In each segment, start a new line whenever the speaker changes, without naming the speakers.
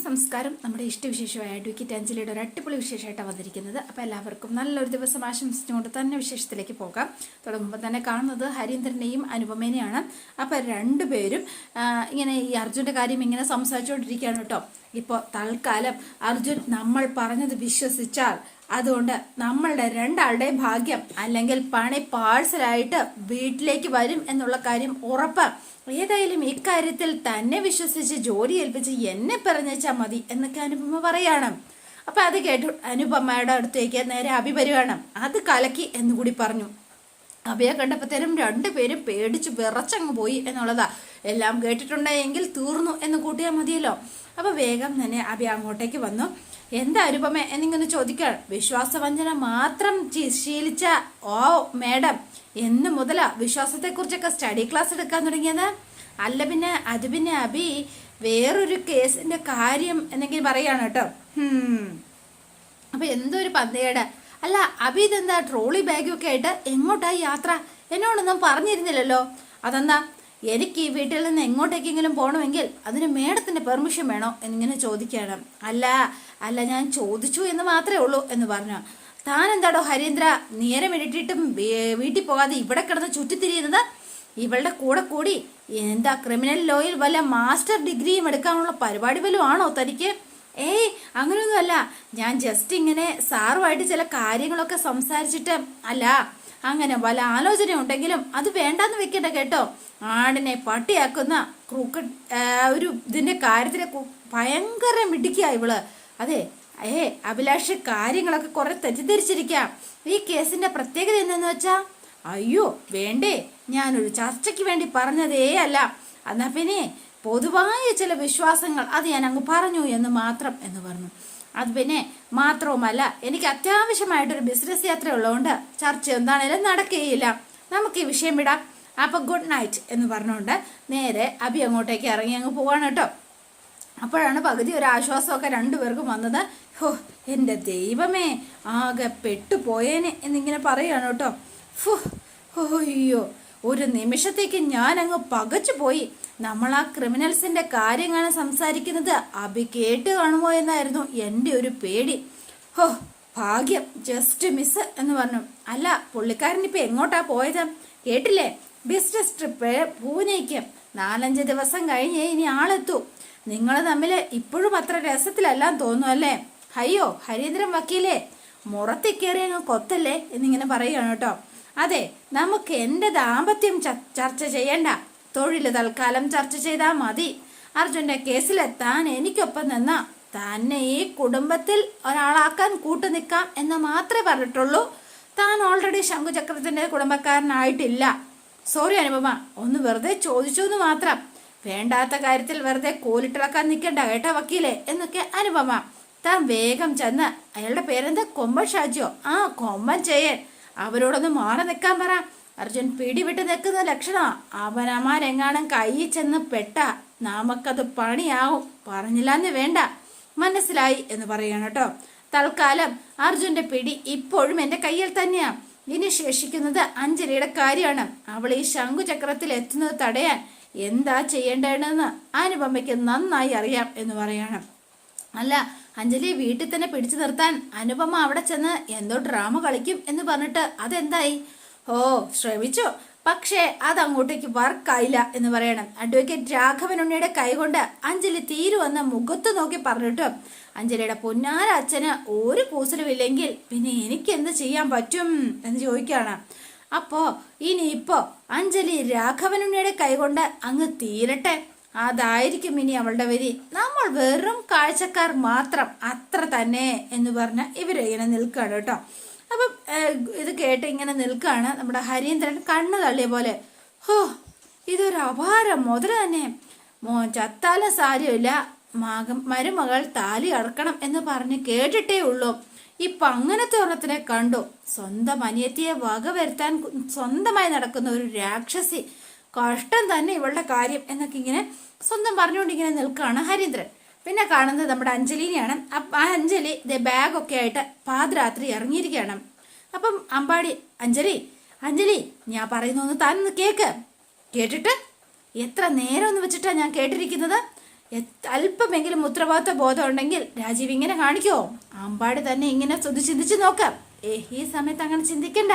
സംസ്കാരം നമ്മുടെ ഇഷ്ടവിശേഷമായ അഡ്വക്കേറ്റ് അഞ്ജലിയുടെ ഒരു അടിപൊളി വിശേഷമായിട്ടാണ് വന്നിരിക്കുന്നത്. അപ്പോൾ എല്ലാവർക്കും നല്ലൊരു ദിവസം ആശംസിച്ചുകൊണ്ട് തന്നെ വിശേഷത്തിലേക്ക് പോകാം. തുടങ്ങുമ്പോൾ തന്നെ കാണുന്നത് ഹരീന്ദ്രനെയും അനുപമേനെയാണ്. അപ്പോൾ രണ്ടുപേരും ഇങ്ങനെ ഈ അർജുൻ്റെ കാര്യം ഇങ്ങനെ സംസാരിച്ചുകൊണ്ടിരിക്കുകയാണ് കേട്ടോ. ഇപ്പോൾ തൽക്കാലം അർജുൻ നമ്മൾ പറഞ്ഞത് വിശ്വസിച്ചാൽ അതുകൊണ്ട് നമ്മളുടെ രണ്ടാളുടെയും ഭാഗ്യം അല്ലെങ്കിൽ പണി പാഴ്സലായിട്ട് വീട്ടിലേക്ക് വരും എന്നുള്ള കാര്യം ഉറപ്പ്. ഏതായാലും ഇക്കാര്യത്തിൽ തന്നെ വിശ്വസിച്ച് ജോലി ഏൽപ്പിച്ച് എന്നെ പറഞ്ഞാൽ മതി എന്നൊക്കെ അനുപമ പറയാണ്. അപ്പൊ അത് കേട്ടു അനുപമയുടെ അടുത്തേക്ക് നേരെ അഭി വരുവാണ്. അത് കലക്കി എന്നുകൂടി പറഞ്ഞു. അഭയെ കണ്ടപ്പോഴത്തേനും രണ്ടുപേരും പേടിച്ച് വിറച്ചങ്ങ് പോയി എന്നുള്ളതാ. എല്ലാം കേട്ടിട്ടുണ്ടെങ്കിൽ തീർന്നു എന്ന് കൂട്ടിയാൽ മതിയല്ലോ. അപ്പൊ വേഗം തന്നെ അഭി അങ്ങോട്ടേക്ക് വന്നു. എന്താ അനുപമ എന്നിങ്ങനെ ചോദിക്കാൻ. വിശ്വാസവഞ്ചന മാത്രം ശീലിച്ച ഓ മേഡം എന്ന് മുതലാ വിശ്വാസത്തെക്കുറിച്ചൊക്കെ സ്റ്റഡി ക്ലാസ് എടുക്കാൻ തുടങ്ങിയത്? അല്ല പിന്നെ അത് പിന്നെ അഭി വേറൊരു കേസിന്റെ കാര്യം എന്നെങ്കിലും പറയാണ് കേട്ടോ. അപ്പൊ എന്തോ ഒരു പന്തേട്. അല്ല അഭി ഇതെന്താ ട്രോളി ബാഗൊക്കെ ആയിട്ട് എങ്ങോട്ടായി യാത്ര? എന്നോടൊന്നും പറഞ്ഞിരുന്നില്ലല്ലോ. അതെന്താ എനിക്ക് ഈ വീട്ടിൽ നിന്ന് എങ്ങോട്ടേക്കെങ്കിലും പോകണമെങ്കിൽ അതിന് മേഡത്തിന്റെ പെർമിഷൻ വേണോ എന്നിങ്ങനെ ചോദിക്കണം. അല്ല ഞാൻ ചോദിച്ചു എന്ന് മാത്രമേ ഉള്ളൂ എന്ന് പറഞ്ഞു. താൻ എന്താടോ ഹരീന്ദ്ര നേരം ഇട്ടിട്ടും വീട്ടിൽ പോകാതെ ഇവിടെ കിടന്ന് ചുറ്റിത്തിരിയുന്നത്? ഇവളുടെ കൂടെ കൂടി എന്താ ക്രിമിനൽ ലോയിൽ വല്ല മാസ്റ്റർ ഡിഗ്രിയും എടുക്കാനുള്ള പരിപാടി വല്ലതും ആണോ തനിക്ക്? ഏയ് അങ്ങനെയൊന്നുമല്ല. ഞാൻ ജസ്റ്റ് ഇങ്ങനെ സാറുമായിട്ട് ചില കാര്യങ്ങളൊക്കെ സംസാരിച്ചിട്ട്. അല്ല അങ്ങനെ വല്ല ആലോചന ഉണ്ടെങ്കിലും അത് വേണ്ടാന്ന് വെക്കണ്ട കേട്ടോ. ആടിനെ പട്ടിയാക്കുന്ന ക്രൂക്കറ്റ് ഒരു ഇതിന്റെ കാര്യത്തിലെ ഭയങ്കര മിടുക്കിയ ഇവള്. അതെ അഭിലാഷ് കാര്യങ്ങളൊക്കെ കുറെ തെറ്റിദ്ധരിച്ചിരിക്കാം. ഈ കേസിന്റെ പ്രത്യേകത എന്തെന്ന് വെച്ചാ അയ്യോ വേണ്ടേ, ഞാനൊരു ചർച്ചയ്ക്ക് വേണ്ടി പറഞ്ഞതേ അല്ല. എന്നാ പിന്നെ പൊതുവായ ചില വിശ്വാസങ്ങൾ അത് ഞാൻ അങ്ങ് പറഞ്ഞു എന്ന് മാത്രം എന്ന് പറഞ്ഞു. അത് പിന്നെ മാത്രവുമല്ല എനിക്ക് അത്യാവശ്യമായിട്ടൊരു ബിസിനസ് യാത്ര ഉള്ളതുകൊണ്ട് ചർച്ച എന്താണേലും നടക്കുകയില്ല. നമുക്ക് ഈ വിഷയം വിടാം. അപ്പൊ ഗുഡ് നൈറ്റ് എന്ന് പറഞ്ഞുകൊണ്ട് നേരെ അഭി അങ്ങോട്ടേക്ക് ഇറങ്ങി അങ്ങ് പോവാണ് കേട്ടോ. അപ്പോഴാണ് പകുതി ഒരു ആശ്വാസമൊക്കെ രണ്ടുപേർക്കും വന്നത്. ഹോ എൻ്റെ ദൈവമേ ആകെ പെട്ടുപോയേനെ എന്നിങ്ങനെ പറയാണ് കേട്ടോ. അയ്യോ ഒരു നിമിഷത്തേക്ക് ഞാൻ അങ്ങ് പകച്ചു പോയി. നമ്മൾ ആ ക്രിമിനൽസിന്റെ കാര്യങ്ങളാണ് സംസാരിക്കുന്നത്. അഭി കേട്ട് കാണുമോ എന്നായിരുന്നു എൻ്റെ ഒരു പേടി. ഹോ ഭാഗ്യം, ജസ്റ്റ് മിസ് എന്ന് പറഞ്ഞു. അല്ല പുള്ളിക്കാരൻ ഇപ്പൊ എങ്ങോട്ടാ പോയത് കേട്ടില്ലേ? Business trip പൂനെക്ക്. 4-5 ദിവസം കഴിഞ്ഞേ ഇനി ആളെത്തൂ. നിങ്ങൾ തമ്മിൽ ഇപ്പോഴും അത്ര രസത്തിലെല്ലാം തോന്നും അല്ലേ? അയ്യോ ഹരീന്ദ്രൻ വക്കീലേ മുറത്തി കയറി അങ്ങ് കൊത്തല്ലേ എന്നിങ്ങനെ പറയുകയാണ് കേട്ടോ. അതെ നമുക്ക് എൻ്റെ ദാമ്പത്യം ചർച്ച ചെയ്യണ്ട, തൊഴിൽ തൽക്കാലം ചർച്ച ചെയ്താൽ മതി. അർജുന്റെ കേസിലെത്താൻ എനിക്കൊപ്പം നിന്ന തന്നെ ഈ കുടുംബത്തിൽ ഒരാളാക്കാൻ കൂട്ടു നിൽക്കാം എന്ന് മാത്രമേ പറഞ്ഞിട്ടുള്ളൂ. താൻ ഓൾറെഡി ശംഖുചക്രത്തിന്റെ കുടുംബക്കാരനായിട്ടില്ല. സോറി അനുപമ, ഒന്ന് വെറുതെ ചോദിച്ചു എന്ന് മാത്രം. വേണ്ടാത്ത കാര്യത്തിൽ വെറുതെ കോലിട്ടിളക്കാൻ നിൽക്കണ്ട കേട്ടോ വക്കീലെ എന്നൊക്കെ അനുപമ. താൻ വേഗം ചെന്ന് അയാളുടെ പേരെന്താ കൊമ്പൻ ഷാജിയോ? ആ കൊമ്പൻ ചെയ്യൻ അവരോടൊന്ന് മാറി നിൽക്കാൻ പറ. അർജുൻ പിടിവിട്ട് നിൽക്കുന്ന ലക്ഷണമാ. അവനമാരെങ്ങാനും കയ്യിൽ ചെന്ന് പെട്ട നമുക്കത് പണിയാവും. പറഞ്ഞില്ലാന്ന് വേണ്ട, മനസ്സിലായി എന്ന് പറയണം കേട്ടോ. തൽക്കാലം അർജുന്റെ പിടി ഇപ്പോഴും എൻ്റെ കയ്യിൽ തന്നെയാ. ഇനി ശേഷിക്കുന്നത് അഞ്ജലിയുടെ കാര്യമാണ്. അവൾ ഈ ശംഖുചക്രത്തിൽ എത്തുന്നത് തടയാൻ എന്താ ചെയ്യേണ്ടതെന്ന് അനുപമയ്ക്ക് നന്നായി അറിയാം എന്ന് പറയണം. അല്ല അഞ്ജലിയെ വീട്ടിൽ തന്നെ പിടിച്ചു നിർത്താൻ അനുപമ അവിടെ ചെന്ന് എന്തോ ഡ്രാമ കളിക്കും എന്ന് പറഞ്ഞിട്ട് അതെന്തായി? ഓ ശ്രമിച്ചു, പക്ഷേ അത് അങ്ങോട്ടേക്ക് വർക്കായില്ല എന്ന് പറയണം. അഡ്വക്കേറ്റ് രാഘവൻ ഉണ്ണിയുടെ കൈകൊണ്ട് അഞ്ജലി തീരുവെന്ന മുഖത്ത് നോക്കി പറഞ്ഞിട്ട് അഞ്ജലിയുടെ പൊന്നാര അച്ഛന് ഒരു കൂസലുമില്ലെങ്കിൽ പിന്നെ എനിക്ക് എന്ത് ചെയ്യാൻ പറ്റും എന്ന് ചോദിക്കുകയാണ്. അപ്പോ ഇനിയിപ്പോ അഞ്ജലി രാഘവനുണ്ണിയുടെ കൈകൊണ്ട് അങ്ങ് തീരട്ടെ, അതായിരിക്കും ഇനി അവളുടെ വരി. നമ്മൾ വെറും കാഴ്ചക്കാർ മാത്രം, അത്ര തന്നെ എന്ന് പറഞ്ഞ ഇവരിങ്ങനെ നിൽക്കുകയാണ് കേട്ടോ. അപ്പം ഇത് കേട്ട് ഇങ്ങനെ നിൽക്കുകയാണ് നമ്മുടെ ഹരീന്ദ്രൻ കണ്ണു തള്ളിയ പോലെ. ഹോ ഇതൊരു അപാരം മുതൽ തന്നെ. മോൻ ചത്താലും സാരമില്ല, മരുമകൾ താലി അടക്കണം എന്ന് പറഞ്ഞ് കേട്ടിട്ടേ ഉള്ളൂ. ഇപ്പൊ അങ്ങനത്തെ ഒരെണ്ണത്തിനെ കണ്ടു. സ്വന്തം അനിയത്തിയെ വകവരുത്താൻ സ്വന്തമായി നടക്കുന്ന ഒരു രാക്ഷസി. കഷ്ടം തന്നെ ഇവളുടെ കാര്യം എന്നൊക്കെ ഇങ്ങനെ സ്വന്തം പറഞ്ഞുകൊണ്ടിങ്ങനെ നിൽക്കുകയാണ് ഹരീന്ദ്രൻ. പിന്നെ കാണുന്നത് നമ്മുടെ അഞ്ജലിനെയാണ്. ആ അഞ്ജലി ബാഗൊക്കെ ആയിട്ട് പാതിരാത്രി ഇറങ്ങിയിരിക്കുകയാണ്. അപ്പം അമ്പാടി അഞ്ജലി ഞാൻ പറയുന്നൊന്ന് താനൊന്ന് കേക്ക്. കേട്ടിട്ട് എത്ര നേരം ഒന്ന് വെച്ചിട്ടാ ഞാൻ കേട്ടിരിക്കുന്നത്? അല്പമെങ്കിലും ഉത്തരവാദിത്ത ബോധം ഉണ്ടെങ്കിൽ രാജീവ് ഇങ്ങനെ കാണിക്കോ? അമ്പാടി തന്നെ ഇങ്ങനെ ചിന്തിച്ചു നോക്കാം. ഈ സമയത്ത് അങ്ങനെ ചിന്തിക്കണ്ട.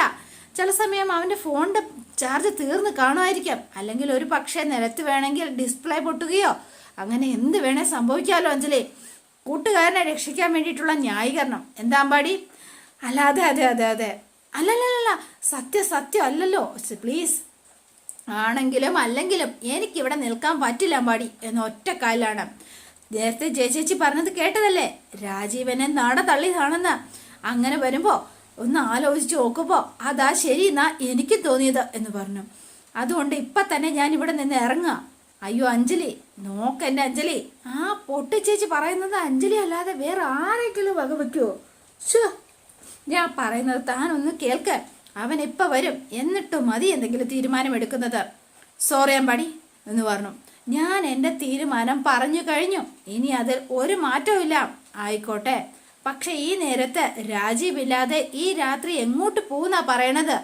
ചില സമയം അവൻ്റെ ഫോണിൻ്റെ ചാർജ് തീർന്ന് കാണുമായിരിക്കാം. അല്ലെങ്കിൽ ഒരു പക്ഷേ നിലത്ത് വേണമെങ്കിൽ ഡിസ്പ്ലേ പൊട്ടുകയോ അങ്ങനെ എന്ത് വേണേ സംഭവിക്കാമല്ലോ അഞ്ജലി. കൂട്ടുകാരനെ രക്ഷിക്കാൻ വേണ്ടിയിട്ടുള്ള ന്യായീകരണം എന്താ അമ്പാടി? അല്ല അതെ അതെ അതെ അതെ അല്ലല്ലല്ല സത്യം അല്ലല്ലോ. പ്ലീസ്, ആണെങ്കിലും അല്ലെങ്കിലും എനിക്കിവിടെ നിൽക്കാൻ പറ്റില്ല അമ്പാടി എന്ന ഒറ്റ കാലിലാണ്. നേരത്തെ ചേച്ചി പറഞ്ഞത് കേട്ടതല്ലേ, രാജീവനെ നട തള്ളിയതാണെന്ന്. അങ്ങനെ വരുമ്പോ ഒന്ന് ആലോചിച്ച് നോക്കുമ്പോ അതാ ശരി എന്നാ എനിക്ക് തോന്നിയത് എന്ന് പറഞ്ഞു. അതുകൊണ്ട് ഇപ്പൊ തന്നെ ഞാൻ ഇവിടെ നിന്ന് ഇറങ്ങുക. അയ്യോ അഞ്ജലി, നോക്കെന്റെ അഞ്ജലി, ആ പൊട്ടി ചേച്ചി പറയുന്നത് അഞ്ജലി അല്ലാതെ വേറെ ആരെങ്കിലും വകവെക്കുവോ? ഞാൻ പറയുന്നത് താനൊന്ന് കേൾക്ക്. അവൻ ഇപ്പൊ വരും, എന്നിട്ടും മതി എന്തെങ്കിലും തീരുമാനമെടുക്കുന്നത്. സോറി അമ്പാടി എന്ന് പറഞ്ഞു. ഞാൻ എൻ്റെ തീരുമാനം പറഞ്ഞു കഴിഞ്ഞു. ഇനി അതിൽ ഒരു മാറ്റവും ഇല്ല. ആയിക്കോട്ടെ, പക്ഷെ ഈ നേരത്ത് രാജീവ് ഇല്ലാതെ ഈ രാത്രി എങ്ങോട്ട് പോകുന്നാ പറയണത്?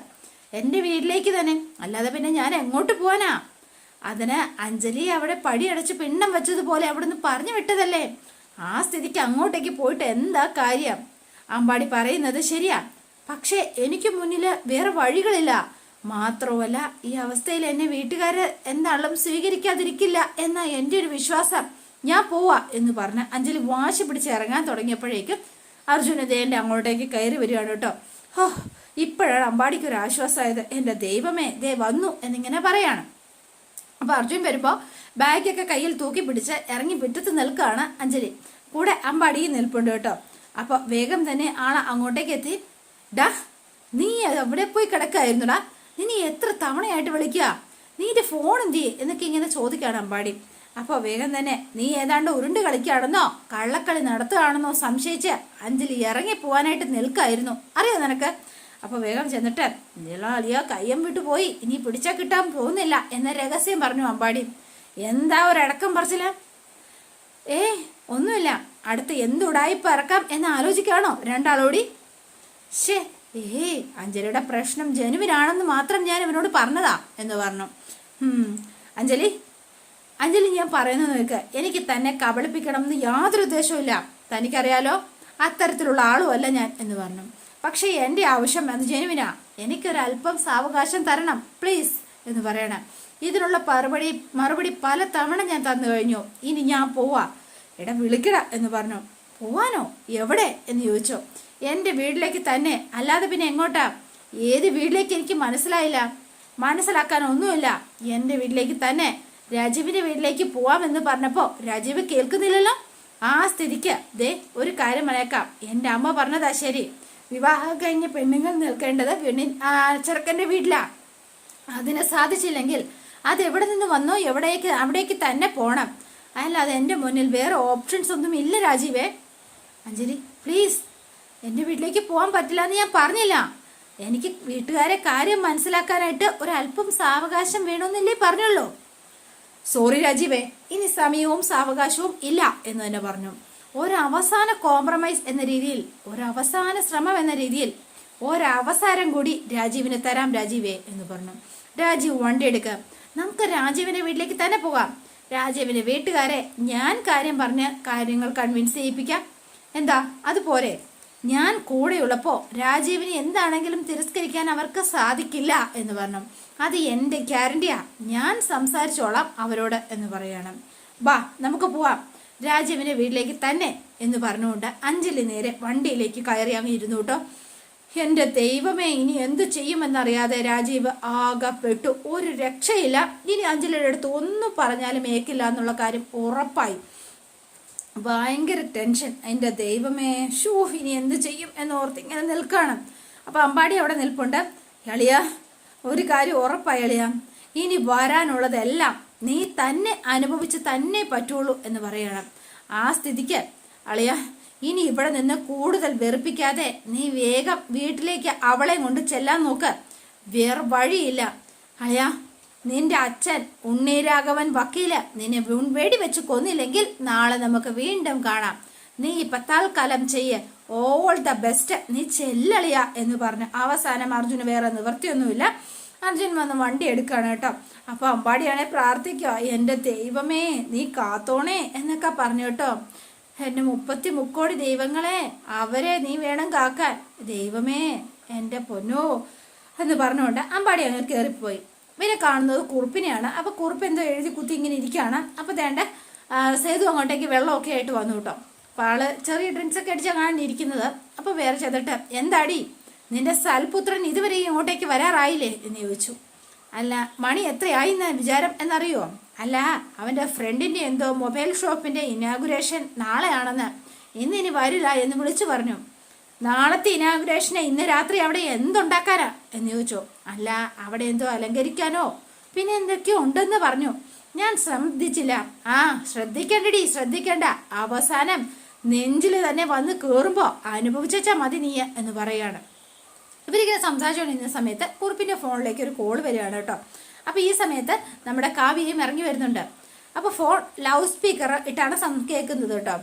എൻ്റെ വീട്ടിലേക്ക് തന്നെ, അല്ലാതെ പിന്നെ ഞാൻ എങ്ങോട്ട് പോവാനാ? അതിന് അഞ്ജലി അവിടെ പടിയടച്ച് പിണ്ണം വെച്ചതുപോലെ അവിടുന്ന് പറഞ്ഞു വിട്ടതല്ലേ. ആ സ്ഥിതിക്ക് അങ്ങോട്ടേക്ക് പോയിട്ട് എന്താ കാര്യം? അമ്പാടി പറയുന്നത് ശരിയാ, പക്ഷെ എനിക്ക് മുന്നിൽ വേറെ വഴികളില്ല. മാത്രമല്ല ഈ അവസ്ഥയിൽ എന്നെ വീട്ടുകാര് എന്താളും സ്വീകരിക്കാതിരിക്കില്ല എന്നാ എൻ്റെ ഒരു വിശ്വാസം. ഞാൻ പോവാ എന്ന് പറഞ്ഞ് അഞ്ജലി വാശി പിടിച്ച് ഇറങ്ങാൻ തുടങ്ങിയപ്പോഴേക്കും അർജുന ദേൻ്റെ അങ്ങോട്ടേക്ക് കയറി വരികയാണ് കേട്ടോ. ഇപ്പോഴാണ് അമ്പാടിക്ക് ഒരു ആശ്വാസമായത്. എൻ്റെ ദൈവമേ, ദേ വന്നു എന്നിങ്ങനെ പറയാണ്. അപ്പൊ അർജുൻ വരുമ്പോ ബാഗൊക്കെ കയ്യിൽ തൂക്കി പിടിച്ച് ഇറങ്ങി മുറ്റത്ത് നിൽക്കുകയാണ് അഞ്ജലി. കൂടെ അമ്പാടിയും നിൽപ്പുണ്ട് കേട്ടോ. അപ്പൊ വേഗം തന്നെ ആളെ അങ്ങോട്ടേക്ക് എത്തി. ഡാ, നീ എവിടെ പോയി കിടക്കായിരുന്നുടാ? നീ എത്ര തവണയായിട്ട് വിളിക്കുക? നീന്റെ ഫോൺ എന്തി എന്നൊക്കെ ഇങ്ങനെ ചോദിക്കുകയാണ് അമ്പാടി. അപ്പോൾ വേഗം തന്നെ നീ ഏതാണ്ട് ഉരുണ്ട് കളിക്കുകയാണെന്നോ കള്ളക്കളി നടത്തുകയാണെന്നോ സംശയിച്ച് അഞ്ജലി ഇറങ്ങി പോവാനായിട്ട് നിൽക്കായിരുന്നു. അറിയോ നിനക്ക്? അപ്പോൾ വേഗം ചെന്നിട്ട് നിലാലിയ കയ്യം വിട്ടു പോയി, ഇനി പിടിച്ചാൽ കിട്ടാൻ പോകുന്നില്ല എന്ന രഹസ്യം പറഞ്ഞു അമ്പാടി. എന്താ ഒരു അടക്കം പറച്ചില്ല? ഒന്നുമില്ല, അടുത്ത് എന്തുടായിപ്പ് ഇറക്കാം എന്ന് ആലോചിക്കുകയാണോ രണ്ടാളോടി? ശേ, അഞ്ജലിയുടെ പ്രശ്നം ജനുവിനാണെന്ന് മാത്രം ഞാൻ ഇവനോട് പറഞ്ഞതാ എന്ന് പറഞ്ഞു. അഞ്ജലി, ഞാൻ പറയുന്നത് നോക്ക്, എനിക്ക് തന്നെ കബളിപ്പിക്കണം എന്ന് യാതൊരു ഉദ്ദേശവും ഇല്ല. തനിക്കറിയാലോ, അത്തരത്തിലുള്ള ആളുമല്ല ഞാൻ എന്ന് പറഞ്ഞു. പക്ഷേ എൻ്റെ ആവശ്യം അത് ജനുവിനാ. എനിക്കൊരല്പം സാവകാശം തരണം പ്ലീസ് എന്ന് പറയണം. ഇതിനുള്ള മറുപടി പല തവണ ഞാൻ തന്നു കഴിഞ്ഞു. ഇനി ഞാൻ പോവാ. എടാ വിളിക്കട എന്ന് പറഞ്ഞു. പോവാനോ? എവിടെ എന്ന് ചോദിച്ചു. എൻ്റെ വീട്ടിലേക്ക് തന്നെ, അല്ലാതെ പിന്നെ എങ്ങോട്ടാ? ഏത് വീട്ടിലേക്ക് എനിക്ക് മനസ്സിലായില്ല. മനസ്സിലാക്കാൻ ഒന്നുമില്ല. എൻ്റെ വീട്ടിലേക്ക് തന്നെ, രാജീവിന്റെ വീട്ടിലേക്ക് പോവാമെന്ന് പറഞ്ഞപ്പോ രാജീവ് കേൾക്കുന്നില്ലല്ലോ. ആ സ്ഥിതിക്ക് ദേ ഒരു കാര്യം മനേക്കാം. എൻ്റെ അമ്മ പറഞ്ഞതാ ശരി. വിവാഹം കഴിഞ്ഞ പെണ്ണുങ്ങൾ നിൽക്കേണ്ടത് ചെറുക്കൻ്റെ വീട്ടിലാ. അതിനെ സാധിച്ചില്ലെങ്കിൽ അത് എവിടെ നിന്ന് വന്നോ അവിടേക്ക് തന്നെ പോണം. അല്ലാതെ എൻ്റെ മുന്നിൽ വേറെ ഓപ്ഷൻസ് ഒന്നും ഇല്ല രാജീവേ. അഞ്ജലി പ്ലീസ്, എൻ്റെ വീട്ടിലേക്ക് പോകാൻ പറ്റില്ല എന്ന് ഞാൻ പറഞ്ഞില്ല. എനിക്ക് വീട്ടുകാരെ കാര്യം മനസ്സിലാക്കാനായിട്ട് ഒരല്പം സാവകാശം വേണമെന്നല്ലേ പറഞ്ഞുള്ളൂ. സോറി രാജീവേ, ഇനി സമയവും സാവകാശവും ഇല്ല എന്ന് തന്നെ പറഞ്ഞു. ഒരവസാന കോംപ്രമൈസ് എന്ന രീതിയിൽ, ഒരവസാന ശ്രമം എന്ന രീതിയിൽ ഒരവസരം കൂടി രാജീവിന് തരാം രാജീവേ എന്ന് പറഞ്ഞു. രാജീവ് വണ്ടി എടുക്കുക, നമുക്ക് രാജീവിന്റെ വീട്ടിലേക്ക് തന്നെ പോകാം. രാജീവിന്റെ വീട്ടുകാരെ ഞാൻ കാര്യം പറഞ്ഞ് കാര്യങ്ങൾ കൺവിൻസ് ചെയ്യിപ്പിക്കാം. എന്താ, അതുപോലെ? ഞാൻ കൂടെയുള്ളപ്പോ രാജീവിന് എന്താണെങ്കിലും തിരസ്കരിക്കാൻ അവർക്ക് സാധിക്കില്ല എന്ന് പറഞ്ഞു. അത് എൻ്റെ ഗ്യാരണ്ടിയാ. ഞാൻ സംസാരിച്ചോളാം അവരോട് എന്ന് പറയണം. ബാ നമുക്ക് പോവാം രാജീവിന്റെ വീട്ടിലേക്ക് തന്നെ എന്ന് പറഞ്ഞുകൊണ്ട് അഞ്ജലി നേരെ വണ്ടിയിലേക്ക് കയറി അങ്ങ് ഇരുന്നു കേട്ടോ. എൻ്റെ ദൈവമേ, ഇനി എന്തു ചെയ്യുമെന്നറിയാതെ രാജീവ് ആകപ്പെട്ടു. ഒരു രക്ഷയില്ല. ഇനി അഞ്ജലിയുടെ അടുത്ത് ഒന്നും പറഞ്ഞാലും ഏക്കില്ല എന്നുള്ള കാര്യം ഉറപ്പായി. ഭയങ്കര ടെൻഷൻ. എൻ്റെ ദൈവമേ, ഇനി എന്ത് ചെയ്യും എന്നോർത്ത് ഇങ്ങനെ നിൽക്കണം. അപ്പൊ അമ്പാടി അവിടെ നിൽപ്പുണ്ട്. എളിയ, ഒരു കാര്യം ഉറപ്പായി എളിയ, ഇനി വരാനുള്ളതെല്ലാം നീ തന്നെ അനുഭവിച്ച് തന്നെ പറ്റുള്ളൂ എന്ന് പറയണം. ആ സ്ഥിതിക്ക് അളിയ, ഇനി ഇവിടെ നിന്ന് കൂടുതൽ വെറുപ്പിക്കാതെ നീ വേഗം വീട്ടിലേക്ക് അവളെ കൊണ്ട് ചെല്ലാൻ നോക്ക്. വേറെ വഴിയില്ല അളിയ. നിന്റെ അച്ഛൻ ഉണ്ണീരാഘവൻ വക്കീല് നിന്നെ വെടിവെച്ച് കൊന്നില്ലെങ്കിൽ നാളെ നമുക്ക് വീണ്ടും കാണാം. നീ ഇപ്പൊ തൽക്കാലം ചെയ്യ്. All the best. നീ ചെല്ലളിയ എന്ന് പറഞ്ഞ് അവസാനം അർജുന് വേറെ നിവൃത്തിയൊന്നുമില്ല. അർജുൻ വന്ന് വണ്ടി എടുക്കുകയാണ് കേട്ടോ. അപ്പോൾ അമ്പാടിയാണെ പ്രാർത്ഥിക്കുക, എൻ്റെ ദൈവമേ നീ കാത്തോണേ എന്നൊക്കെ പറഞ്ഞു കേട്ടോ. എൻ്റെ 30 ദൈവങ്ങളെ, അവരെ നീ വേണം കാക്കാൻ, ദൈവമേ എൻ്റെ പൊന്നോ എന്ന് പറഞ്ഞുകൊണ്ട് അമ്പാടി അങ്ങനെ കയറിപ്പോയി. പിന്നെ കാണുന്നത് കുറുപ്പിനെയാണ്. അപ്പോൾ കുറുപ്പ് എന്തോ എഴുതി കുത്തി ഇങ്ങനെ ഇരിക്കുകയാണ്. അപ്പോൾ വേണ്ട സേതു അങ്ങോട്ടേക്ക് വെള്ളമൊക്കെ ആയിട്ട് വന്നു കേട്ടോ. അപ്പോൾ ആള് ചെറിയ ഡ്രിങ്ക്സ് ഒക്കെ അടിച്ചാൽ കാണാൻ ഇരിക്കുന്നത്. അപ്പോൾ വേറെ ചെന്നിട്ട്, എന്താടി നിന്റെ സൽപുത്രൻ ഇതുവരെ ഇങ്ങോട്ടേക്ക് വരാറായില്ലേ എന്ന് ചോദിച്ചു. അല്ല, മണി എത്രയായി എന്ന് വിചാരം എന്നറിയോ? അല്ല, അവൻ്റെ ഫ്രണ്ടിൻ്റെ എന്തോ മൊബൈൽ ഷോപ്പിൻ്റെ ഇനാഗുറേഷൻ നാളെയാണെന്ന്, ഇനി വരില്ല എന്ന് വിളിച്ചു പറഞ്ഞു. നാളത്തെ ഇനാഗുറേഷനെ ഇന്ന് രാത്രി അവിടെ എന്തുണ്ടാക്കാനാ എന്ന് ചോദിച്ചു. അല്ല, അവിടെ എന്തോ അലങ്കരിക്കാനോ പിന്നെ എന്തൊക്കെയോ ഉണ്ടെന്ന് പറഞ്ഞു, ഞാൻ ശ്രദ്ധിച്ചില്ല. ആ ശ്രദ്ധിക്കണ്ടടി, ശ്രദ്ധിക്കണ്ട, അവസാനം നെഞ്ചിൽ തന്നെ വന്ന് കയറുമ്പോൾ അനുഭവിച്ചാ മതി നീ എന്ന് പറയാണ്. ഇവരിങ്ങനെ സംസാരിച്ചുകൊണ്ടിരുന്ന സമയത്ത് കുറുപ്പിൻ്റെ ഫോണിലേക്ക് ഒരു കോൾ വരികയാണ് കേട്ടോ. അപ്പോൾ ഈ സമയത്ത് നമ്മുടെ കാവ്യയും ഇറങ്ങി വരുന്നുണ്ട്. അപ്പോൾ ഫോൺ ലൗഡ് സ്പീക്കർ ഇട്ടാണ് കേൾക്കുന്നത് കേട്ടോ.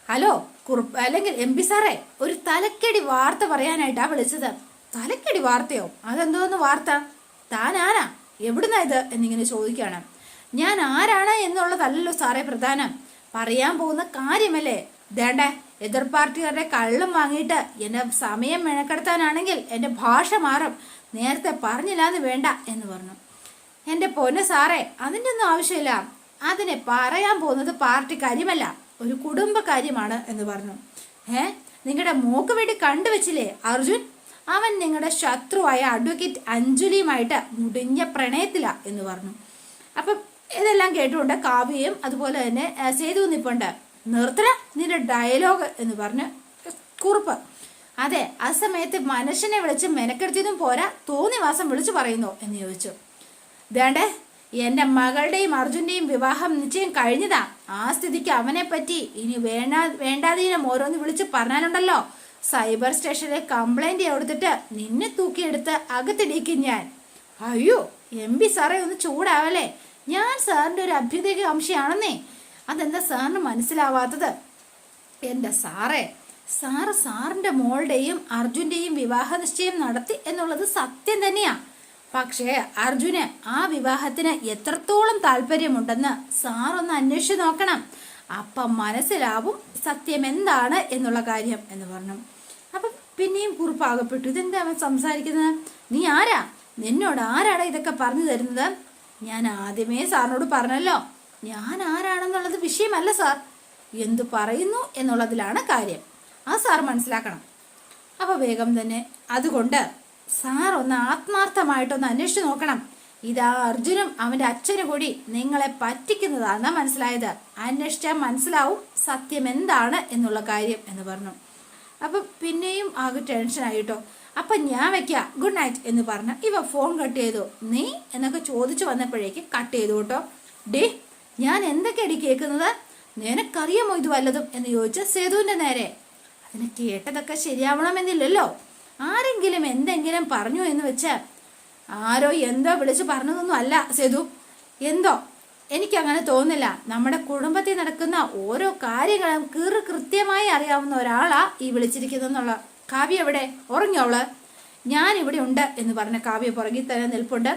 ഹലോ കുറുപ്പ്, അല്ലെങ്കിൽ MP സാറേ, ഒരു തലക്കടി വാർത്ത പറയാനായിട്ടാണ് വിളിച്ചത്. തലക്കടി വാർത്തയോ? അതെന്തോന്ന് വാർത്ത? താൻ ആരാ, എവിടുന്നാ ഇത് എന്നിങ്ങനെ ചോദിക്കുകയാണ്. ഞാൻ ആരാണ് എന്നുള്ളതല്ലല്ലോ സാറേ പ്രധാനം, പറയാൻ പോകുന്ന കാര്യമല്ലേ. ദേണ്ടേ, എതിർ പാർട്ടിക്കാരുടെ കള്ളും വാങ്ങിയിട്ട് എൻ്റെ സമയം മെനക്കെടുത്താനാണെങ്കിൽ എൻ്റെ ഭാഷ മാറും. നേരത്തെ പറഞ്ഞില്ലാന്ന് വേണ്ട എന്ന് പറഞ്ഞു. എൻ്റെ പൊന്ന് സാറേ, അതിൻ്റെ ഒന്നും ആവശ്യമില്ല. അതിനെ പറയാൻ പോകുന്നത് പാർട്ടി കാര്യമല്ല, ഒരു കുടുംബ കാര്യമാണ് എന്ന് പറഞ്ഞു. നിങ്ങളുടെ മോക്ക് വേണ്ടി കണ്ടുവച്ചില്ലേ അർജുൻ? അവൻ നിങ്ങളുടെ ശത്രുവായ അഡ്വക്കേറ്റ് അഞ്ജലിയുമായിട്ട് മുടിഞ്ഞ പ്രണയത്തില എന്ന് പറഞ്ഞു. അപ്പം ഇതെല്ലാം കേട്ടുകൊണ്ട് കാവ്യയും അതുപോലെ തന്നെ സേതു നിപ്പുണ്ട്. നിർത്തല നിന്റെ ഡയലോഗ് എന്ന് പറഞ്ഞ് കുറുപ്പ്. അതെ, ആ സമയത്ത് മനുഷ്യനെ വിളിച്ച് മെനക്കെടുത്തിയതും പോരാ, തോന്നിവാസം വിളിച്ചു പറയുന്നു എന്ന് ചോദിച്ചു. വേണ്ടേ, എൻ്റെ മകളുടെയും അർജുൻ്റെയും വിവാഹം നിശ്ചയം കഴിഞ്ഞതാ. ആ സ്ഥിതിക്ക് അവനെ പറ്റി ഇനി വേണ്ടാതീനം ഓരോന്ന് വിളിച്ച് പറഞ്ഞാലുണ്ടല്ലോ, സൈബർ സ്റ്റേഷനിൽ കംപ്ലൈന്റ് കൊടുത്തിട്ട് നിന്നെ തൂക്കിയെടുത്ത് അകത്തിടിക്കും ഞാൻ. അയ്യോ MP സാറേ, ഒന്ന് ചൂടാവല്ലേ, ഞാൻ സാറിൻ്റെ ഒരു അഭ്യുദയകാംക്ഷയാണെന്നേ. അതെന്താ സാറിന് മനസ്സിലാവാത്തത്? എൻ്റെ സാറേ, സാറിൻ്റെ മോളുടെയും അർജുൻ്റെയും വിവാഹ നിശ്ചയം നടത്തി എന്നുള്ളത് സത്യം തന്നെയാ. പക്ഷേ അർജുന് ആ വിവാഹത്തിന് എത്രത്തോളം താല്പര്യമുണ്ടെന്ന് സാറൊന്ന് അന്വേഷിച്ച് നോക്കണം. അപ്പം മനസ്സിലാവും സത്യം എന്താണ് എന്നുള്ള കാര്യം എന്ന് പറഞ്ഞു. അപ്പം പിന്നെയും കുറിപ്പാകപ്പെട്ടു. ഇതെന്താ അവൻ സംസാരിക്കുന്നത്? നീ ആരാ? നിന്നോട് ആരാടാ ഇതൊക്കെ പറഞ്ഞു തരുന്നത്? ഞാൻ ആദ്യമേ സാറിനോട് പറഞ്ഞല്ലോ, ഞാൻ ആരാണെന്നുള്ളത് വിഷയമല്ല സാർ, എന്തു പറയുന്നു എന്നുള്ളതിലാണ് കാര്യം. ആ സാർ മനസ്സിലാക്കണം. അപ്പോൾ വേഗം തന്നെ അതുകൊണ്ട് സാർ ഒന്ന് ആത്മാർത്ഥമായിട്ടൊന്ന് അന്വേഷിച്ച് നോക്കണം. ഇതാ അർജുനും അവൻ്റെ അച്ഛനും കൂടി നിങ്ങളെ പറ്റിക്കുന്നതാണെന്നാ മനസ്സിലായത്. അന്വേഷിച്ചാൽ മനസ്സിലാവും സത്യം എന്താണ് എന്നുള്ള കാര്യം എന്ന് പറഞ്ഞു. അപ്പം പിന്നെയും ആകെ ടെൻഷനായിട്ടോ. അപ്പം ഞാൻ വെക്കാം, ഗുഡ് നൈറ്റ് എന്ന് പറഞ്ഞ ഇവ ഫോൺ കട്ട് ചെയ്തു. നീ എന്നൊക്കെ ചോദിച്ചു വന്നപ്പോഴേക്ക് കട്ട് ചെയ്തു കേട്ടോ. ഡേ, ഞാൻ എന്തൊക്കെയടി കേൾക്കുന്നത്? നിനക്കറിയാമോ ഇത് വല്ലതും എന്ന് ചോദിച്ച് സേതുവിൻ്റെ നേരെ. അതിന് കേട്ടതൊക്കെ ശരിയാവണമെന്നില്ലല്ലോ. ആരെങ്കിലും എന്തെങ്കിലും പറഞ്ഞു എന്ന് വെച്ച് ആരോ എന്തോ വിളിച്ച് പറഞ്ഞതൊന്നും അല്ല സേതു. എന്തോ എനിക്കങ്ങനെ തോന്നുന്നില്ല. നമ്മുടെ കുടുംബത്തിൽ നടക്കുന്ന ഓരോ കാര്യങ്ങളും കൃത്യമായി അറിയാവുന്ന ഒരാളാ ഈ വിളിച്ചിരിക്കുന്നെന്നുള്ള. കാവ്യ എവിടെ? ഉറങ്ങിയോള്? ഞാൻ ഇവിടെ ഉണ്ട് എന്ന് പറഞ്ഞ കാവ്യ പുറകിൽ തന്നെ നിൽപ്പുണ്ട്.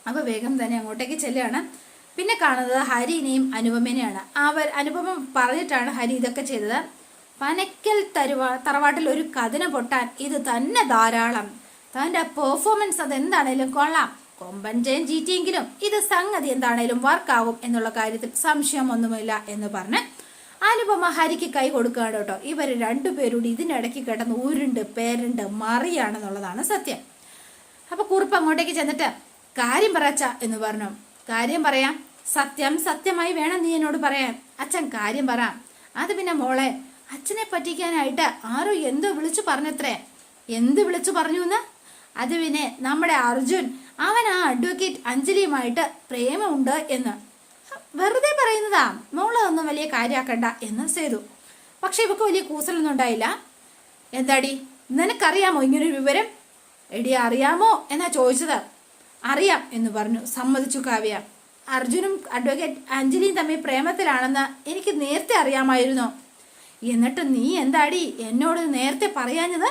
അപ്പോൾ വേഗം തന്നെ അങ്ങോട്ടേക്ക് ചെല്ലുകയാണ്. പിന്നെ കാണുന്നത് ഹരിനെയും അനുപമേനെയാണ്. അനുപമ പറഞ്ഞിട്ടാണ് ഹരി ഇതൊക്കെ ചെയ്തത്. പനക്കൽ തറവാട്ടിൽ ഒരു കഥന പൊട്ടാൻ ഇത് തന്നെ ധാരാളം. തൻ്റെ പെർഫോമൻസ് അതെന്താണേലും കൊള്ളാം. കൊമ്പൻചേൻ ചീറ്റിയെങ്കിലും ഇത് സംഗതി എന്താണേലും വർക്കാവും എന്നുള്ള കാര്യത്തിൽ സംശയമൊന്നുമില്ല എന്ന് പറഞ്ഞ് അനുപമ ഹരിക്ക് കൈ കൊടുക്കുകയാണ് കേട്ടോ. ഇവർ രണ്ടുപേരോട് ഇതിനിടയ്ക്ക് കിടന്ന് ഉരുണ്ട് പേരുണ്ട് മറിയാണെന്നുള്ളതാണ് സത്യം. അപ്പോൾ കുറിപ്പ് അങ്ങോട്ടേക്ക് ചെന്നിട്ട് കാര്യം പറച്ച എന്ന് പറഞ്ഞു. കാര്യം പറയാം, സത്യമായി വേണം നീ എന്നോട് പറയാൻ. അച്ഛൻ കാര്യം പറ. അത് പിന്നെ മോളെ, അച്ഛനെ പറ്റിക്കാനായിട്ട് ആരോ എന്തോ വിളിച്ചു പറഞ്ഞത്രേ. എന്ത് വിളിച്ചു പറഞ്ഞു എന്ന്? അത് പിന്നെ നമ്മുടെ അർജുൻ അവൻ ആ അഡ്വക്കേറ്റ് അഞ്ജലിയുമായിട്ട് പ്രേമമുണ്ട് എന്ന്. വെറുതെ പറയുന്നതാ, മോളതൊന്നും വലിയ കാര്യമാക്കണ്ട എന്ന് സേതു. പക്ഷെ ഇവക്ക് വലിയ കൂസലൊന്നും ഉണ്ടായില്ല. എന്താടി, നിനക്കറിയാമോ ഇങ്ങനൊരു വിവരം? എടി അറിയാമോ എന്നാ ചോദിച്ചത്. അറിയാം എന്ന് പറഞ്ഞു, സമ്മതിച്ചു കാവ്യ. അർജുനും അഡ്വക്കേറ്റ് അഞ്ജലിയും തമ്മിൽ പ്രേമത്തിലാണെന്ന് എനിക്ക് നേരത്തെ അറിയാമായിരുന്നു. എന്നിട്ട് നീ എന്താടി എന്നോട് നേരത്തെ പറയാഞ്ഞത്?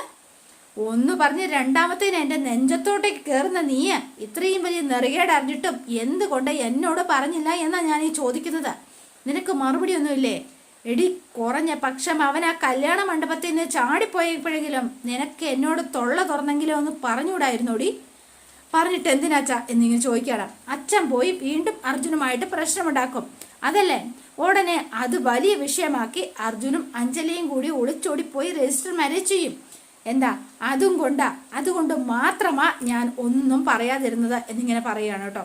ഒന്ന് പറഞ്ഞ് രണ്ടാമത്തേന് എൻ്റെ നെഞ്ചത്തോട്ടേക്ക് കയറുന്ന നീ ഇത്രയും വലിയ നെറുകേട് അറിഞ്ഞിട്ടും എന്തുകൊണ്ട് എന്നോട് പറഞ്ഞില്ല എന്നാ ഞാൻ ഈ ചോദിക്കുന്നത്. നിനക്ക് മറുപടി ഒന്നുമില്ലേ? എടി, കുറഞ്ഞ പക്ഷം അവൻ ആ കല്യാണ മണ്ഡപത്തിൽ നിന്ന് ചാടിപ്പോയപ്പോഴെങ്കിലും നിനക്ക് എന്നോട് തൊള്ള തുറന്നെങ്കിലും ഒന്ന് പറഞ്ഞുകൂടായിരുന്നോടി? പറഞ്ഞിട്ട് എന്തിനാച്ചാ എന്നിങ്ങനെ ചോദിക്കണം. അച്ഛൻ പോയി വീണ്ടും അർജുനുമായിട്ട് പ്രശ്നമുണ്ടാക്കും, അതല്ലേ? ഉടനെ അത് വലിയ വിഷയമാക്കി അർജുനും അഞ്ജലിയും കൂടി ഒളിച്ചോടിപ്പോയി രജിസ്റ്റർ മാരേജ് ചെയ്യും. എന്താ അതുകൊണ്ട് മാത്രമാ ഞാൻ ഒന്നും പറയാതിരുന്നത് എന്നിങ്ങനെ പറയുകയാണ് കേട്ടോ.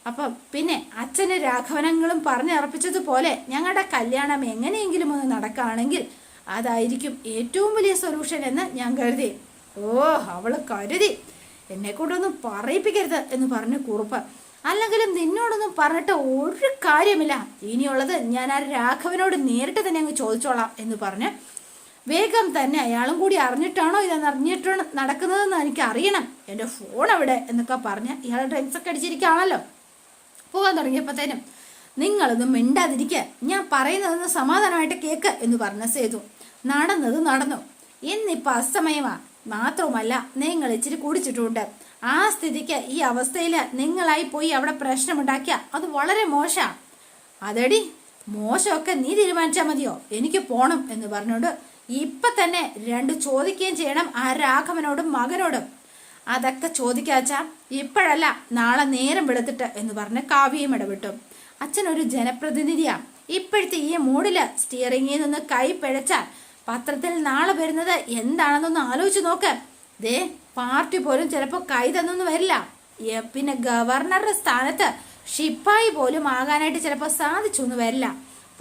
അപ്പൊ പിന്നെ അച്ഛന് രാഘവനങ്ങളും പറഞ്ഞുറപ്പിച്ചതുപോലെ ഞങ്ങളുടെ കല്യാണം എങ്ങനെയെങ്കിലും ഒന്ന് നടക്കുകയാണെങ്കിൽ അതായിരിക്കും ഏറ്റവും വലിയ സൊല്യൂഷൻ എന്ന് ഞാൻ കരുതി. ഓ, അവള് കരുതി. എന്നെ കൊണ്ടൊന്നും പറയിപ്പിക്കരുത് എന്ന് പറഞ്ഞു കുറുപ്പ്. അല്ലെങ്കിലും നിന്നോടൊന്നും പറഞ്ഞിട്ട് ഒരു കാര്യമില്ല, ഇനിയുള്ളത് ഞാൻ ആ രാഘവനോട് നേരിട്ട് തന്നെ അങ്ങ് ചോദിച്ചോളാം എന്ന് പറഞ്ഞ് വേഗം തന്നെ അയാളും കൂടി അറിഞ്ഞിട്ടാണോ ഇതെന്നറിഞ്ഞിട്ട് നടക്കുന്നതെന്ന് എനിക്ക് അറിയണം, എൻ്റെ ഫോൺ അവിടെ എന്നൊക്കെ പറഞ്ഞ് ഇയാൾ ഡ്രിങ്ക്സ് ഒക്കെ അടിച്ചിരിക്കുകയാണല്ലോ. പോകാൻ തുടങ്ങിയപ്പോഴത്തേനും നിങ്ങളൊന്നും മിണ്ടാതിരിക്കുക, ഞാൻ പറയുന്നതൊന്ന് സമാധാനമായിട്ട് കേക്ക് എന്ന് പറഞ്ഞ സേതു. നടന്നത് നടന്നു, ഇന്നിപ്പോൾ അസ്തമയമാ. മാത്രവുമല്ല നിങ്ങൾ ഇച്ചിരി കുടിച്ചിട്ടുണ്ട്. ആ സ്ഥിതിക്ക് ഈ അവസ്ഥയിൽ നിങ്ങളായി പോയി അവിടെ പ്രശ്നമുണ്ടാക്കിയ അത് വളരെ മോശാ. അതെടി, മോശമൊക്കെ നീ തീരുമാനിച്ചാൽ മതിയോ? എനിക്ക് പോണം എന്ന് പറഞ്ഞോണ്ട് ഇപ്പൊ തന്നെ രണ്ട് ചോദിക്കുകയും ചെയ്യണം ആ രാഘവനോടും മകനോടും. അതൊക്കെ ചോദിക്കാച്ചാ ഇപ്പോഴല്ല, നാളെ നേരം വെളുത്തിട്ട് എന്ന് പറഞ്ഞ് കാവ്യയും ഇടപെട്ടു. അച്ഛനൊരു ജനപ്രതിനിധിയാ. ഇപ്പോഴത്തെ ഈ മൂഡില് സ്റ്റിയറിംഗിൽ നിന്ന് കൈ പിഴച്ചാൽ പത്രത്തിൽ നാളെ വരുന്നത് എന്താണെന്നൊന്ന് ആലോചിച്ച് നോക്ക്. ദേ, പാർട്ടി പോലും ചിലപ്പോൾ കൈ തന്നൊന്നും വരില്ല. പിന്നെ ഗവർണറുടെ സ്ഥാനത്ത് ഷിപ്പായി പോലും ആകാനായിട്ട് ചിലപ്പോൾ സാധിച്ചൊന്നും വരില്ല.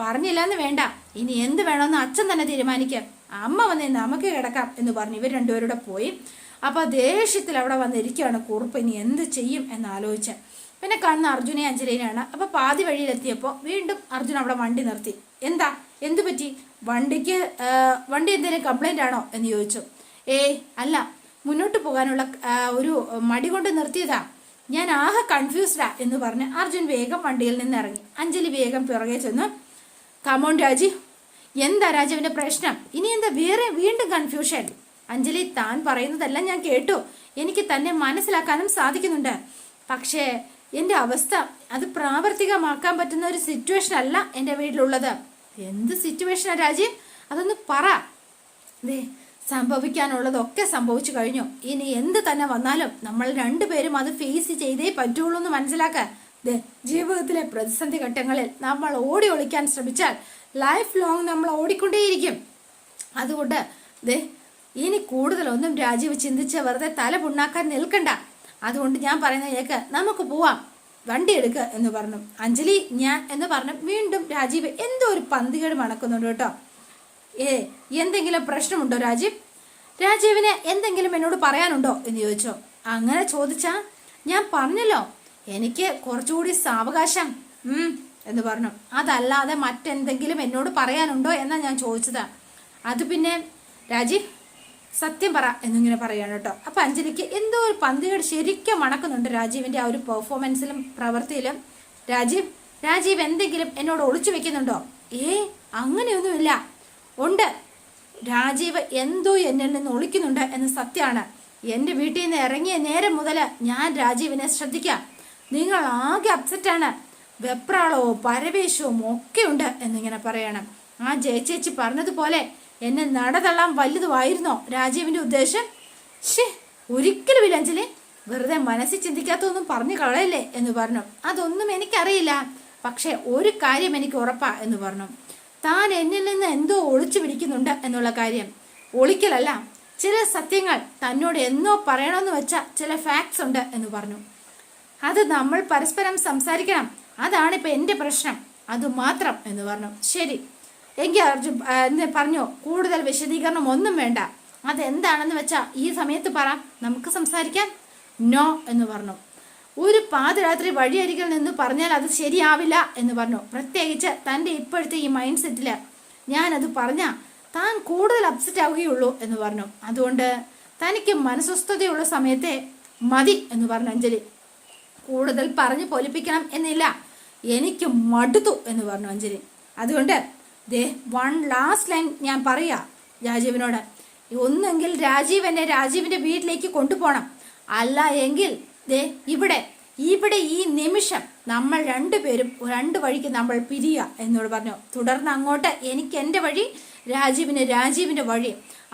പറഞ്ഞില്ലെന്ന് വേണ്ട, ഇനി എന്ത് വേണമെന്ന് അച്ഛൻ തന്നെ തീരുമാനിക്കാം. അമ്മ വന്ന് നമുക്ക് കിടക്കാം എന്ന് പറഞ്ഞ് ഇവർ രണ്ടുപേരുടെ പോയി. അപ്പൊ ദേഷ്യത്തിൽ അവിടെ വന്നിരിക്കുകയാണ് കുറുപ്പ്. ഇനി എന്ത് ചെയ്യും എന്നാലോചിച്ച് പിന്നെ കാണുന്ന അർജുനെ അഞ്ജലിനെയാണ്. അപ്പൊ പാതി വഴിയിലെത്തിയപ്പോൾ വീണ്ടും അർജുൻ അവിടെ വണ്ടി നിർത്തി. എന്തു പറ്റി? വണ്ടി എന്തെങ്കിലും കംപ്ലൈന്റ് ആണോ എന്ന് ചോദിച്ചു. ഏയ് അല്ല, മുന്നോട്ട് പോകാനുള്ള ഒരു മടി കൊണ്ട് നിർത്തിയതാ, ഞാൻ ആകെ കൺഫ്യൂസ്ഡാ എന്ന് പറഞ്ഞ് അർജുൻ വേഗം വണ്ടിയിൽ നിന്ന് ഇറങ്ങി. അഞ്ജലി വേഗം പിറകെ ചെന്നു. കമോൺ രാജീവ്, എന്താ രാജീവിന്റെ പ്രശ്നം? ഇനി എന്താ വീണ്ടും കൺഫ്യൂഷൻ? അഞ്ജലി, താൻ പറയുന്നതെല്ലാം ഞാൻ കേട്ടു, എനിക്ക് തന്നെ മനസ്സിലാക്കാനും സാധിക്കുന്നുണ്ട്. പക്ഷേ എൻ്റെ അവസ്ഥ അത് പ്രാവർത്തികമാക്കാൻ പറ്റുന്ന ഒരു സിറ്റുവേഷൻ അല്ല എൻ്റെ വീട്ടിലുള്ളത്. എന്ത് സിറ്റുവേഷനാ രാജീവ്? അതൊന്ന് പറ. ദേ, സംഭവിക്കാനുള്ളതൊക്കെ സംഭവിച്ചു കഴിഞ്ഞു. ഇനി എന്ത് തന്നെ വന്നാലും നമ്മൾ രണ്ടുപേരും അത് ഫേസ് ചെയ്തേ പറ്റുള്ളൂ എന്ന് മനസ്സിലാക്ക. ദേ, ജീവിതത്തിലെ പ്രതിസന്ധി ഘട്ടങ്ങളിൽ നമ്മൾ ഓടി ഒളിക്കാൻ ശ്രമിച്ചാൽ ലൈഫ് ലോങ് നമ്മൾ ഓടിക്കൊണ്ടേയിരിക്കും. അതുകൊണ്ട് ദേ, ഇനി കൂടുതലൊന്നും രാജീവ് ചിന്തിച്ച് വെറുതെ തല പുണ്ണാക്കാൻ നിൽക്കണ്ട. അതുകൊണ്ട് ഞാൻ പറയുന്ന കേക്ക്, നമുക്ക് പോവാം, വണ്ടി എടുക്കുക എന്ന് പറഞ്ഞു. അഞ്ജലി, ഞാൻ എന്ന് പറഞ്ഞു. വീണ്ടും രാജീവ് എന്തോ ഒരു പന്തികേട് മണക്കുന്നുണ്ട് കേട്ടോ. എന്തെങ്കിലും പ്രശ്നമുണ്ടോ രാജീവ്? രാജീവിന് എന്തെങ്കിലും എന്നോട് പറയാനുണ്ടോ എന്ന് ചോദിച്ചോ. അങ്ങനെ ചോദിച്ചാ ഞാൻ പറഞ്ഞല്ലോ, എനിക്ക് കുറച്ചുകൂടി സാവകാശം എന്ന് പറഞ്ഞു. അതല്ലാതെ മറ്റെന്തെങ്കിലും എന്നോട് പറയാനുണ്ടോ എന്നാ ഞാൻ ചോദിച്ചതാ. അത് പിന്നെ രാജീവ് സത്യം പറ എന്നിങ്ങനെ പറയാണ് കേട്ടോ. അപ്പൊ അഞ്ജലിക്ക് എന്തോ ഒരു പന്തികേട് ശരിക്കും മണക്കുന്നുണ്ട് രാജീവിന്റെ ആ ഒരു പെർഫോമൻസിലും പ്രവൃത്തിയിലും. രാജീവ് എന്തെങ്കിലും എന്നോട് ഒളിച്ചു വെക്കുന്നുണ്ടോ? അങ്ങനെയൊന്നുമില്ല. ഉണ്ട്, രാജീവ് എന്തോ എന്നിൽ നിന്ന് ഒളിക്കുന്നുണ്ട് എന്ന് സത്യമാണ്. എൻ്റെ വീട്ടിൽ നിന്ന് ഇറങ്ങിയ നേരം മുതൽ ഞാൻ രാജീവിനെ ശ്രദ്ധിക്കാം. നിങ്ങൾ ആകെ അപ്സെറ്റാണ്, വെപ്രാളവും പരവേശവും ഒക്കെ ഉണ്ട് എന്നിങ്ങനെ പറയണം. ആ ജയച്ചേച്ചി പറഞ്ഞതുപോലെ എന്നെ നടതള്ളാൻ വലുതുമായിരുന്നോ രാജീവിന്റെ ഉദ്ദേശം? ഒരിക്കലും ഇല്ല അഞ്ജലി, വെറുതെ മനസ്സിൽ ചിന്തിക്കാത്തൊന്നും പറഞ്ഞു കളയല്ലേ എന്ന് പറഞ്ഞു. അതൊന്നും എനിക്കറിയില്ല, പക്ഷെ ഒരു കാര്യം എനിക്ക് ഉറപ്പാ എന്ന് പറഞ്ഞു. താൻ എന്നിൽ നിന്ന് എന്തോ ഒളിച്ചു പിടിക്കുന്നുണ്ട് എന്നുള്ള കാര്യം. ഒളിക്കലല്ല, ചില സത്യങ്ങൾ തന്നോട് എന്നോ പറയണമെന്ന് വെച്ച ചില ഫാക്ട്സ് ഉണ്ട് എന്ന് പറഞ്ഞു. അത് നമ്മൾ പരസ്പരം സംസാരിക്കണം, അതാണിപ്പോൾ എൻ്റെ പ്രശ്നം, അതുമാത്രം എന്ന് പറഞ്ഞു. ശരി എങ്കിൽ അർജുൻ പറഞ്ഞു, കൂടുതൽ വിശദീകരണം ഒന്നും വേണ്ട, അതെന്താണെന്ന് വെച്ചാൽ ഈ സമയത്ത് പറ, നമുക്ക് സംസാരിക്കാം. നോ എന്ന് പറഞ്ഞു. ഒരു പാതിരാത്രി വഴിയരികിൽ നിന്ന് പറഞ്ഞാൽ അത് ശരിയാവില്ല എന്ന് പറഞ്ഞു. പ്രത്യേകിച്ച് തൻ്റെ ഇപ്പോഴത്തെ ഈ മൈൻഡ് സെറ്റില് ഞാനത് പറഞ്ഞാൽ താൻ കൂടുതൽ അപ്സെറ്റ് ആവുകയുള്ളൂ എന്ന് പറഞ്ഞു. അതുകൊണ്ട് തനിക്ക് മനസ്വസ്ഥതയുള്ള സമയത്തെ മതി എന്ന് പറഞ്ഞു അഞ്ജലി. കൂടുതൽ പറഞ്ഞു പൊലിപ്പിക്കണം എന്നില്ല, എനിക്ക് മടുത്തു എന്ന് പറഞ്ഞു അഞ്ജലി. അതുകൊണ്ട് ദേ, വൺ ലാസ്റ്റ് ലൈൻ ഞാൻ പറയാ രാജീവിനോട്, ഒന്നെങ്കിൽ രാജീവിന്റെ വീട്ടിലേക്ക് കൊണ്ടുപോകണം, അല്ല എങ്കിൽ ദേ ഇവിടെ ഇവിടെ ഈ നിമിഷം നമ്മൾ രണ്ടുപേരും രണ്ട് വഴിക്ക് നമ്മൾ പിരിയുക എന്നോട് പറഞ്ഞു. തുടർന്ന് അങ്ങോട്ട് എനിക്ക് എൻ്റെ വഴി, രാജീവിന്റെ വഴി,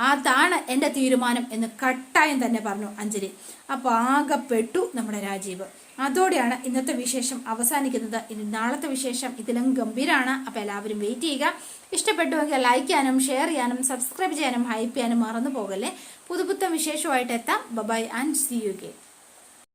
അതാണ് എൻ്റെ തീരുമാനം എന്ന് കട്ടായം തന്നെ പറഞ്ഞു അഞ്ജലി. അപ്പോൾ ആകെപ്പെട്ടു നമ്മുടെ രാജീവ്. അതോടെയാണ് ഇന്നത്തെ വിശേഷം അവസാനിക്കുന്നത്. ഇനി നാളത്തെ വിശേഷം ഇതിലും ഗംഭീരമാണ്. അപ്പോൾ എല്ലാവരും വെയിറ്റ് ചെയ്യുക. ഇഷ്ടപ്പെട്ടുവെങ്കിൽ ലൈക്ക് ചെയ്യാനും ഷെയർ ചെയ്യാനും സബ്സ്ക്രൈബ് ചെയ്യാനും ഹൈപ്പ് ചെയ്യാനും മറന്നു പോകല്ലേ. പുതുപുത്തൻ വിശേഷമായിട്ട് എത്താം. Bye and see you again.